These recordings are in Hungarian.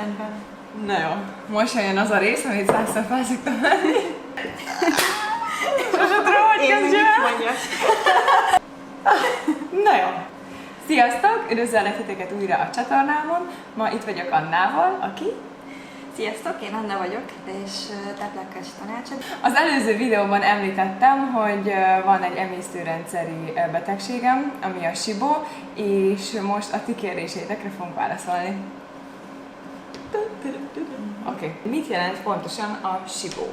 Rendben. Na jó, most jön az a rész, amit 100-szor fel szoktam menni. Sose tudom, hogy kezdjem. Na jó. Sziasztok! Üdvözöllek titeket újra a csatornámon. Ma itt vagyok Annával, aki... Sziasztok, én Anna vagyok, és táplálkozási tanácsadó. Az előző videóban említettem, hogy van egy emésztőrendszeri betegségem, ami a SIBO, és most a ti kérdéseitekre fogunk válaszolni. Oké. Mit jelent pontosan a SIBO?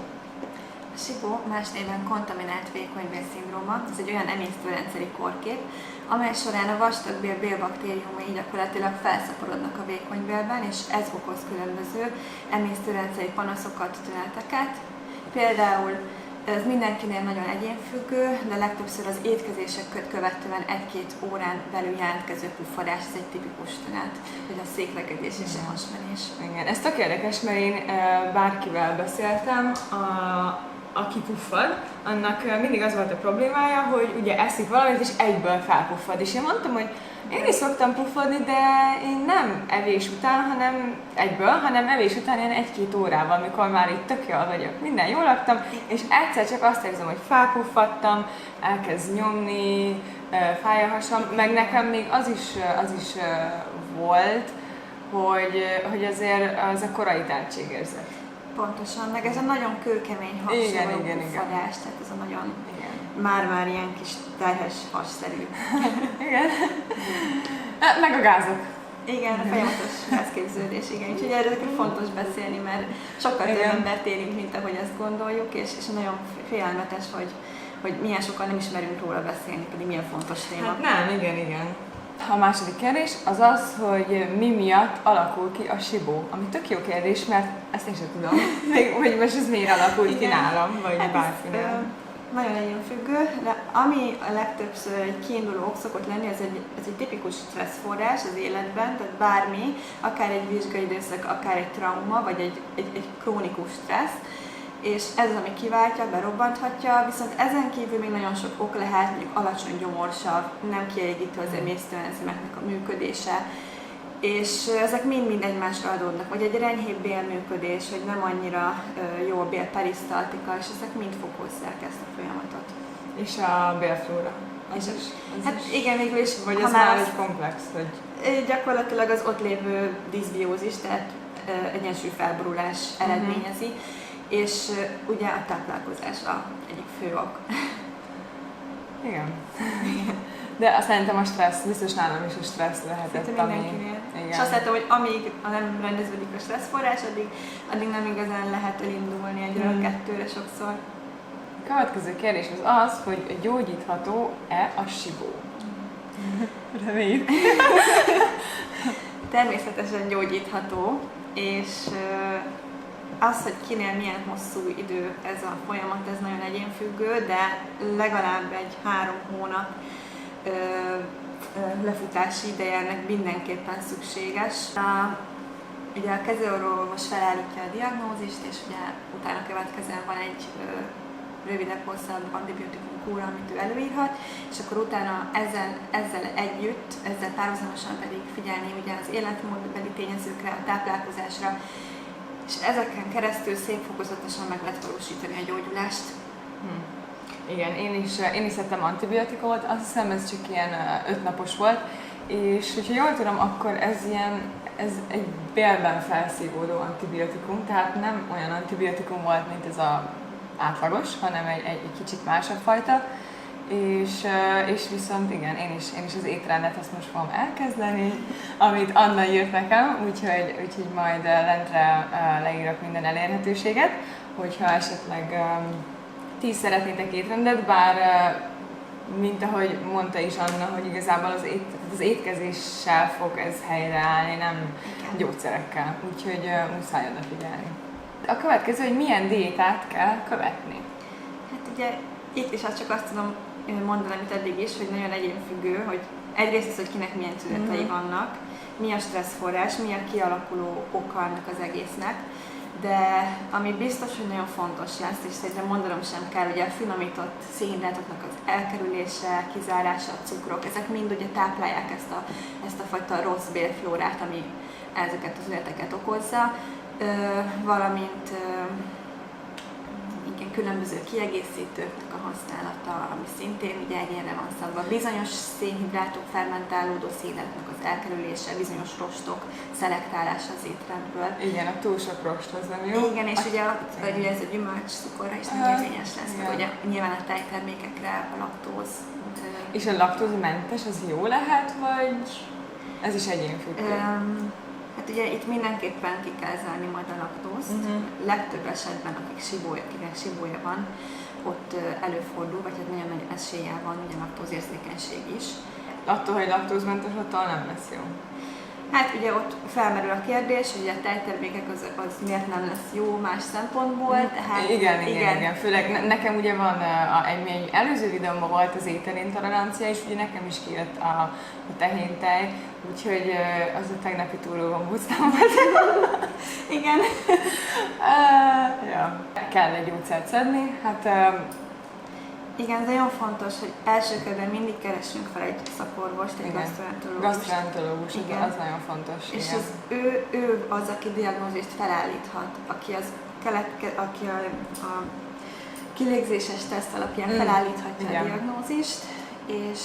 A SIBO, más néven kontaminált vékonybél-szindróma, ez egy olyan emésztőrendszeri kórkép, amely során a vastagbél bélbaktériumai gyakorlatilag felszaporodnak a vékonybélben, és ez okoz különböző emésztőrendszeri panaszokat, tüneteket. Például ez mindenkinél nagyon egyénfüggő, de legtöbbször az étkezéseket követően 1-2 órán belül jelentkező puffadás, ez egy tipikus tünet, hogy a széklegedés és a hasmenés. Igen, ez tök érdekes, mert én bárkivel beszéltem, aki puffad, annak mindig az volt a problémája, hogy ugye eszik valamit és egyből felpuffad. És én mondtam, hogy én is szoktam puffadni, de én nem evés után, hanem egyből, hanem evés után ilyen 1-2 órával, amikor már itt tök jól vagyok. Minden jól laktam, és egyszer csak azt érzem, hogy felpuffadtam, elkezd nyomni, fáj a hasam, meg nekem még az is volt, hogy azért az a korai tehetségérzet. Pontosan, meg ez a nagyon kőkemény hasonló puffadás, tehát ez a nagyon már ilyen kis terhes hasszerű. Igen. Meg a gázok. Igen, a folyamatos gázképződés, igen. Úgyhogy erről fontos beszélni, mert sokkal több embert érint, mint ahogy ezt gondoljuk, és nagyon félelmetes, hogy milyen sokan nem ismerünk róla beszélni, pedig milyen fontos téma. Hát nem, igen. A második kérdés az az, hogy mi miatt alakul ki a SIBO, ami tök jó kérdés, mert ezt én sem tudom, hogy most ez miért alakult ki nálam, vagy hát bárkinél. Nagyon egyénfüggő, de ami a legtöbbször egy kiinduló ok szokott lenni, ez egy tipikus stresszforrás az életben, tehát bármi, akár egy vizsgai időszak, akár egy trauma, vagy egy krónikus stressz, és ez az, ami kiváltja, berobbanthatja, viszont ezen kívül még nagyon sok ok lehet, mondjuk alacsony gyomorsav, nem kielégítő az emésztőenzimeknek a működése, és ezek mind egymásra adódnak, vagy egy enyhébb bélműködés, vagy nem annyira jó a bélperisztaltika, és ezek mind fokozzák ezt a folyamatot. És a bélflóra? Igen, végül is. Vagy ez már egy komplex? Hogy... Gyakorlatilag az ott lévő diszbiózis, tehát egyensúlyfelborulás eredményezi, és ugye a táplálkozás egyik fő ok. Igen. De azt szerintem a stressz, biztos nálam is a stressz lehetett, ami... És azt látom, hogy amíg nem rendeződik a stresszforrás, addig nem igazán lehet elindulni egyről kettőre sokszor. A következő kérdés az, hogy gyógyítható-e a SIBO? Reméljük. Természetesen gyógyítható, és az, hogy kinél milyen hosszú idő ez a folyamat, ez nagyon egyénfüggő, de legalább egy 3 hónap lefutási ideje ennek mindenképpen szükséges. Ugye a kezelőorvos felállítja a diagnózist, és ugye utána következően van egy rövidebb, hosszabb antibiotikum kúra, amit ő előírhat, és akkor utána ezzel együtt, ezzel párhuzamosan pedig figyelni ugye az életmódbeli tényezőkre, a táplálkozásra, és ezeken keresztül szép fokozatosan meg lehet valósítani a gyógyulást. Igen, én is szedtem antibiotikumot, azt hiszem ez csak ilyen 5 napos volt, és hogyha jól tudom, akkor ez egy bélben felszívódó antibiotikum, tehát nem olyan antibiotikum volt, mint ez az átlagos, hanem egy kicsit másabb fajta, és viszont igen, én is az étrendet azt most fogom elkezdeni, amit Anna írt nekem, úgyhogy majd lentre leírok minden elérhetőséget, hogyha esetleg ti szeretnétek étrendet, bár mint ahogy mondta is Anna, hogy igazából az étkezéssel fog ez helyreállni, nem gyógyszerekkel, úgyhogy muszáj odafigyelni. A következő, hogy milyen diétát kell követni? Hát ugye itt is csak azt tudom mondani, amit eddig is, hogy nagyon egyénfüggő, hogy egyrészt az, hogy kinek milyen tünetei vannak, mi a stresszforrás, mi a kialakuló oka ennek az egésznek, de ami biztos, hogy nagyon fontos lesz, és szerintem mondanom sem kell, ugye a finomított szénhidrátoknak az elkerülése, kizárása, a cukrok, ezek mind ugye táplálják ezt a fajta rossz bélflórát, ezeket az ügyleteket okozza, valamint igen, különböző kiegészítőknek a használata, ami szintén ugye egyénre van szabva. Bizonyos szénhidrátok, fermentálódó széneknek az elkerülése, bizonyos rostok szelektálása az étrendből. Igen, a túl sok rost az nem jó. Igen, és ugye ez a gyümölcs cukorra is nem érvényes lesz, meg ugye nyilván a tejtermékekre a laktóz. És a laktózmentes az jó lehet, vagy ez is egyénfüggő? Hát ugye itt mindenképpen ki kell zárni majd a laktózt. Legtöbb esetben, akinek sibója van, ott előfordul, vagy hát nagyon nagy esélye van ugye laktózérzékenység is. Attól, hogy laktózmentes, attól nem lesz jó. Hát ugye ott felmerül a kérdés, hogy a tejtermékek az miért nem lesz jó más szempontból. Tehát igen. Főleg nekem ugye van, egy előző videómban volt az ételintolerancia, és ugye nekem is kijött a tehéntej, úgyhogy az a tegnapi túlóban húztam. Igen. Ja. Kell egy gyógyszert szedni, hát... Igen, ez nagyon fontos, hogy első körben mindig keressünk fel egy szakorvost, egy gasztroenterológust, az nagyon fontos. És igen. ő az, aki diagnózist felállíthat, aki a kilégzéses teszt alapján felállíthatja a diagnózist, és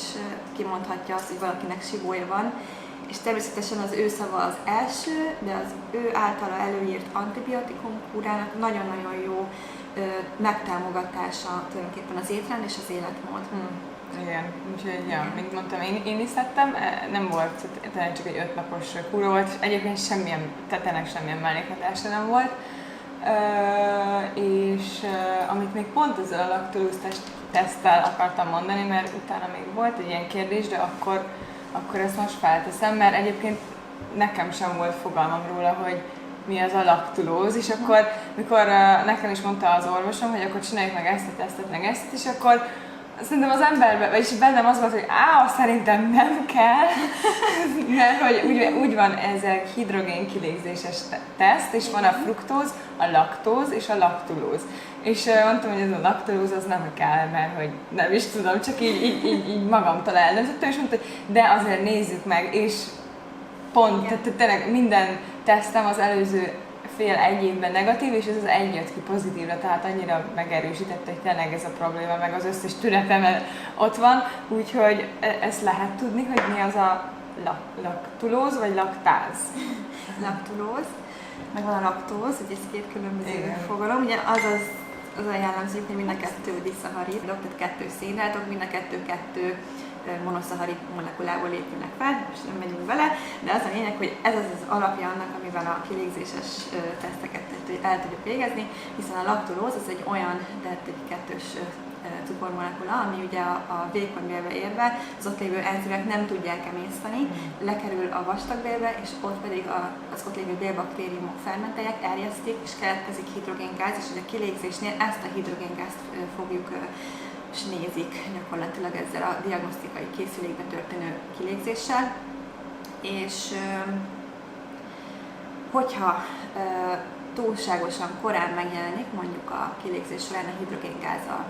kimondhatja azt, hogy valakinek sibója van, és természetesen az ő szava az első, de az ő általa előírt antibiotikum kúrának nagyon-nagyon jó megtámogatása tulajdonképpen az étrend és az életmód. Igen, úgyhogy mint mondtam, én is szedtem, nem volt, talán csak egy 5 napos kúra volt, és egyébként tényleg semmilyen mellékhatása nem volt. És amit még pont ezzel a laktóz teszttel akartam mondani, mert utána még volt egy ilyen kérdés, de akkor ezt most felteszem, mert egyébként nekem sem volt fogalmam róla, hogy mi az a laktulóz, és akkor, mikor nekem is mondta az orvosom, hogy akkor csináljuk meg ezt a tesztet, meg ezt, és akkor szerintem az emberben, vagyis bennem az volt, hogy szerintem nem kell, mert hogy úgy van ez a hidrogén kilégzéses teszt, és van a fruktóz, a laktóz és a laktulóz. És mondtam, hogy ez a laktulóz az nem kell, mert hogy nem is tudom, csak így magamtól eldöntöttem, és mondta, hogy de azért nézzük meg, és pont, tehát tényleg minden tesztem az előző egy évben negatív, és ez az egy jött ki pozitívra, tehát annyira megerősítette, hogy tényleg ez a probléma, meg az összes tünetem ott van, úgyhogy ezt lehet tudni, hogy mi az a laktulóz, vagy laktáz? Laktulóz, meg van a laktóz, ugye ez két különböző fogalom, ugye az a jellemző, hogy mind a kettő diszaharid, tehát kettő szénhidrátok, mind a kettő monoszaharid molekulából épülnek fel, most nem megyünk vele, de az a lényeg, hogy ez az alapja annak, amivel a kilégzéses teszteket el tudjuk végezni, hiszen a laktulóz az egy olyan, tehát egy kettős cukormolekula, ami ugye a vékonybélbe érve az ott lévő enzimek nem tudják emészteni, lekerül a vastagbélbe, és ott pedig az ott lévő bélbaktériumok fermentelják, erjesztik, és keletkezik hidrogéngáz, és ugye a kilégzésnél ezt a hidrogéngázt fogjuk és nézik gyakorlatilag ezzel a diagnosztikai készülékbe történő kilégzéssel. És hogyha túlságosan korán megjelenik mondjuk a kilégzés során a hidrogéngáz a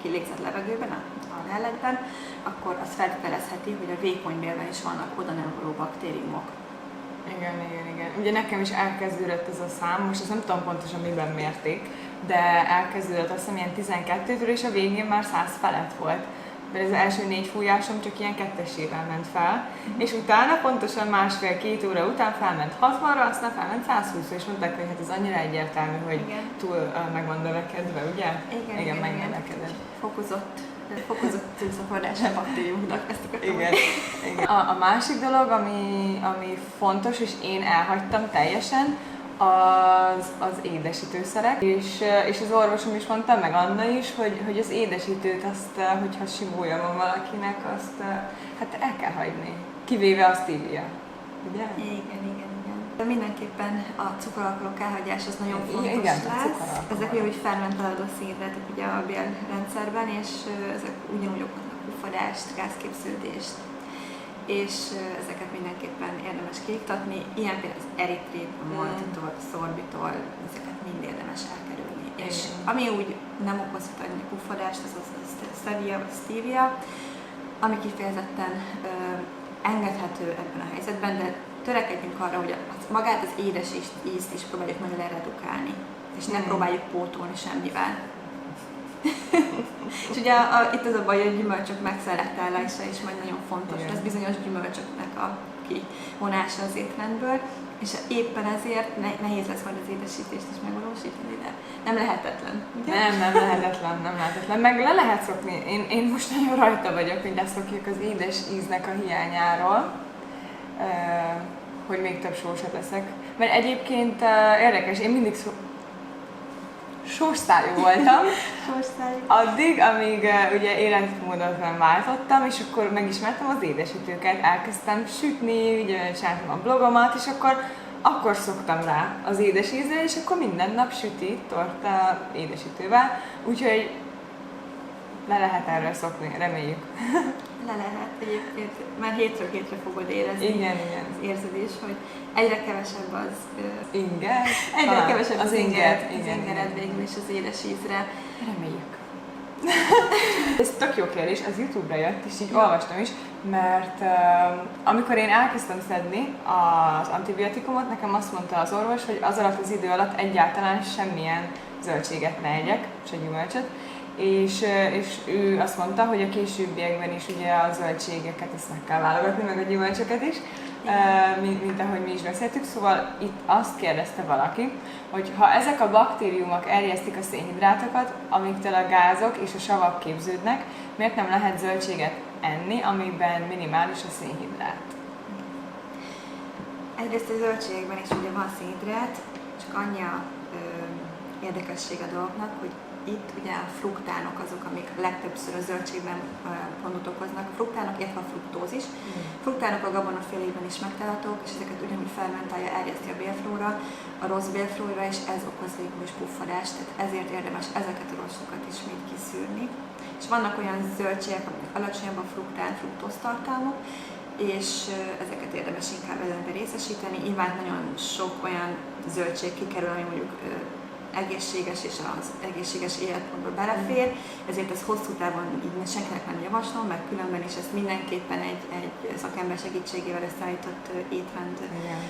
kilégzett levegőben, a lelletben, akkor az feltételezheti, hogy a vékonybélben is vannak oda nem való baktériumok. Igen. Ugye nekem is elkezdődött ez a szám, most azt nem tudom pontosan miben mérték, de elkezdődött azt hiszem ilyen 12-től, és a végén már 100 felett volt. Mert az első 4 fújásom csak ilyen 2-esével ment fel, és utána pontosan 1,5-2 óra után felment 60-ra, aztán felment 120-ra, és mondták, hogy hát ez annyira egyértelmű, hogy túl meg van növekedve, ugye? Igen, megnövekedett. Fokozott túlszaporodásra baktériumoknak, ezt akartam. Igen. A másik dolog, ami fontos, és én elhagytam teljesen, az édesítőszerek, és az orvosom is mondta, meg Anna is, hogy az édesítőt azt, hogyha sibója van valakinek, azt hát el kell hagyni. Kivéve a stevia, ugye? Igen. De mindenképpen a cukoralkoholok elhagyás az nagyon fontos lesz. Ezek ugyanúgy fermentálódó szénhidrátok ugye a bélrendszerben, és ezek ugyanúgy okoznak puffadást, gázképződést, és ezeket mindenképpen érdemes kiiktatni. Ilyen például az eritrén, a maltitol, a szorbitol, ezeket mind érdemes elkerülni. És ami úgy nem okozhat annyi puffadást, az a stevia, ami kifejezetten engedhető ebben a helyzetben, de törekedjünk arra, hogy magát az édes ízt is próbáljuk meg leredukálni, és nem próbáljuk pótolni semmivel. És ugye itt az a baj, hogy a gyümölcsök megszelektálása is majd nagyon fontos, ez bizonyos gyümölcsöknek a kivonása az étrendből, és éppen ezért nehéz lesz majd az édesítést is megvalósítani, de nem lehetetlen. Ugye? Nem lehetetlen. Meg le lehet szokni. Én most nagyon rajta vagyok, hogy leszokjuk az édes íznek a hiányáról, hogy még több sósat leszek. Mert egyébként érdekes, én mindig sósszájú voltam, addig, amíg ugye életmódot nem váltottam, és akkor megismertem az édesítőket, elkezdtem sütni, ugye csináltam a blogomat, és akkor szoktam rá az édes ízre, és akkor minden nap süti torta édesítővel, úgyhogy le lehet erről szokni, reméljük. Le lehet egyébként, mert hétről hétre fogod érezni. Igen. Az érződés, hogy egyre kevesebb az inger. Egyre kevesebb az ingered végül is az édes ízre. Reméljük. Ez tök jó kérdés, az YouTube-ra jött, és így olvastam is, mert amikor én elkezdtem szedni az antibiotikumot, nekem azt mondta az orvos, hogy az alatt az idő alatt egyáltalán semmilyen zöldséget ne egyek, se gyümölcsöt, és ő azt mondta, hogy a későbbiekben is ugye a zöldségeket ezt meg kell válogatni, meg a gyümölcsöket is, mint ahogy mi is beszéltük, szóval itt azt kérdezte valaki, hogy ha ezek a baktériumok erjesztik a szénhidrátokat, amiktől a gázok és a savak képződnek, miért nem lehet zöldséget enni, amiben minimális a szénhidrát? Egyrészt a zöldségekben is ugye van szénhidrát, csak annyi a érdekesség a dolgoknak, hogy itt ugye a fruktánok azok, amik legtöbbször a zöldségben gondot okoznak. A fruktánok, illetve a fruktózis. Fruktánok a gabonafélékben is megtalálhatók, és ezeket ugyanúgy fermentálja, erjeszti a bélflóra, a rossz bélflóra, és ez okoz végül is puffadást, tehát ezért érdemes ezeket a rosszokat is mind kiszűrni. És vannak olyan zöldségek, amik alacsonyabb a fruktán, fruktóztartalmuk, és ezeket érdemes inkább előnyben részesíteni. Nyilván nagyon sok olyan zöldség kikerül, ami mondjuk egészséges és az egészséges életmódba belefér, ezért ez hosszú távon így senkinek nem javaslom, mert különben is ezt mindenképpen egy szakember segítségével összeállított étrend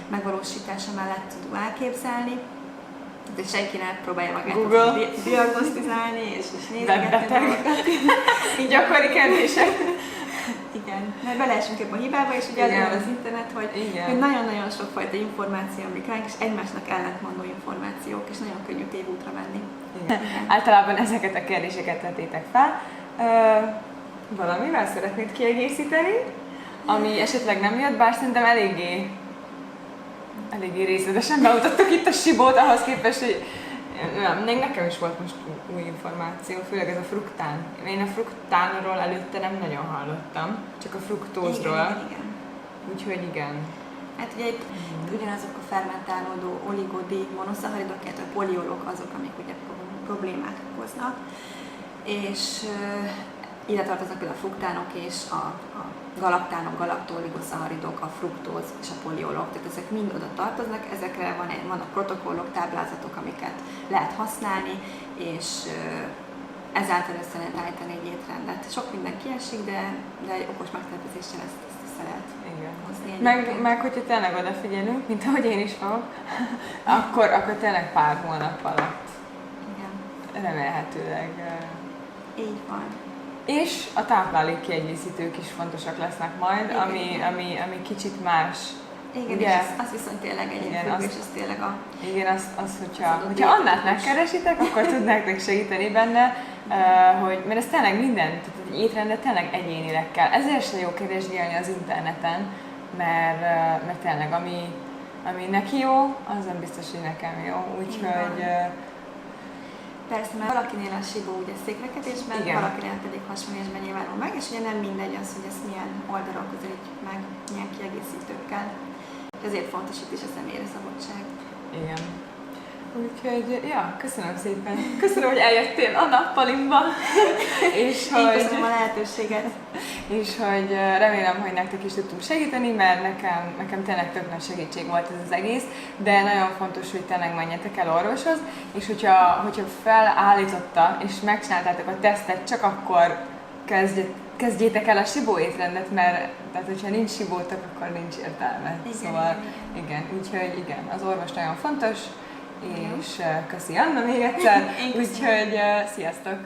megvalósítása mellett tudom elképzelni. De senki ne próbálja magát diagnosztizálni és nézegetni dolgokat. Így gyakori kérdések. Igen, mert beleesünk ebbe a hibába, és ugye azért az internet, hogy nagyon-nagyon sokfajta információ amik ránk, és egymásnak ellentmondó információk, és nagyon könnyű tévútra menni. Igen. Általában ezeket a kérdéseket tettétek fel. Valamivel szeretnéd kiegészíteni, ami esetleg nem jött, bár szerintem eléggé részletesen bemutattuk itt a sibót, ahhoz képest, hogy még nekem is volt most új információ, főleg ez a fruktán. Én a fruktánról előtte nem nagyon hallottam, csak a fruktózról. Igen. Úgyhogy igen. Hát ugye itt ugyanazok a fermentálódó oligodi-monoszacharidok, illetve a poliolok azok, amik ugye problémát okoznak. És ide tartoznak például a fruktánok és a galaktánok, galaktoligoszacharidok, a fruktóz és a poliolok, tehát ezek mind oda tartoznak, ezekre vannak protokollok, táblázatok, amiket lehet használni, és ezáltal össze lehet állítani egy étrendet. Sok minden kiesik, de egy okos megtervezéssel ezt össze lehet hozni. Meg hogyha tényleg odafigyelünk, mint ahogy én is fogok, akkor tényleg pár hónap alatt remélhetőleg. Így van. És a táplálékkiegészítők is fontosak lesznek majd, ami kicsit más. Igen, ugye? És az viszont tényleg egyébként, és az tényleg a... Igen, hogyha Annát megkeresitek, akkor tud nektek segíteni benne, mert ez tényleg minden, tehát egy étrendet tényleg egyénileg kell. Ezért sem jó keresgélni az interneten, mert tényleg ami neki jó, az nem biztos, hogy nekem jó. Úgyhogy... Persze, mert valakinél a sibó ugye székrekedésben, valakinél pedig hasmenésben nyilvánul meg, és ugye nem mindegy az, hogy ezt milyen oldalról közelítjük meg, milyen kiegészítőkkel. Ezért fontos itt is a személyre szabadság. Igen. Úgyhogy, köszönöm szépen. Köszönöm, hogy eljöttél a nappalimba. És én köszönöm a lehetőséget. És hogy remélem, hogy nektek is tudtunk segíteni, mert nekem tényleg tök nagy segítség volt ez az egész, de nagyon fontos, hogy tényleg menjetek el orvoshoz, és hogyha felállította és megcsináltátok a tesztet, csak akkor kezdjétek el a Sibó étrendet, mert tehát, hogyha nincs Sibótok, akkor nincs értelme. Igen, Szóval igen, úgyhogy igen, az orvos nagyon fontos, és köszi Anna még egyszer, úgyhogy sziasztok!